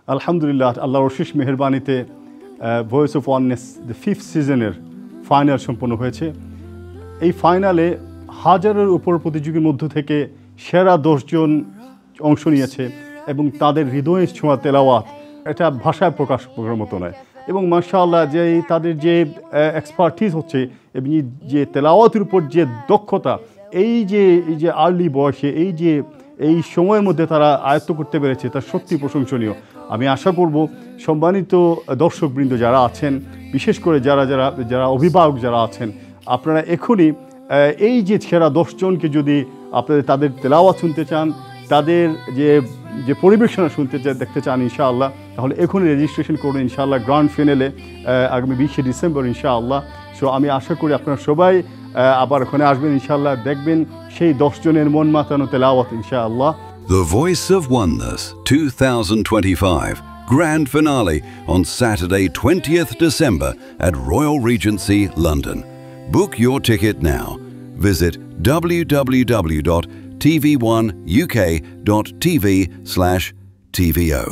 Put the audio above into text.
আলহামদুলিল্লাহ আল্লাহর অশেষ মেহেরবানিতে voice of oneness the 5th সিজনের ফাইনাল সম্পন্ন হয়েছে। এই ফাইনালে হাজারের উপর প্রতিযোগীর মধ্য থেকে সেরা 10 জন অংশ নিয়েছে এবং তাদের হৃদয়ে ছোঁয়া তেলাওয়াত এটা ভাষায় প্রকাশ করার মতো নয়। এবং মাশাআল্লাহ যে তাদের যে এক্সপার্টিস হচ্ছে এবং যে তেলাওয়াতের উপর যে দক্ষতা, এই যে আর্লি বয়সে এই সময়ের মধ্যে তারা আয়ত্ত করতে পেরেছে, তা সত্যি প্রশংসনীয়। আমি আশা করব সম্মানিত দর্শকবৃন্দ যারা আছেন, বিশেষ করে যারা অভিভাবক যারা আছেন, আপনারা এখনই এই যে সেরা 10 জনকে যদি আপনাদের তাদের তেলাওয়াত শুনতে চান, তাদের যে পরিবেশনা দেখতে চান ইনশাআল্লাহ, তাহলে এখনই রেজিস্ট্রেশন করুন ইনশাআল্লাহ গ্র্যান্ড ফাইনালে আগামী 20শে ডিসেম্বর ইনশাআল্লাহ। সো আমি আশা করি আপনারা সবাই আবার ওখানে আসবেন ইনশাআল্লাহ, দেখবেন সেই 10 জনের মন মাতানো তেলাওয়াত ইনশাআল্লাহ। The Voice of Oneness 2025 Grand Finale on Saturday 20th December at Royal Regency, London. Book your ticket now. Visit www.tv1uk.tv/tvo.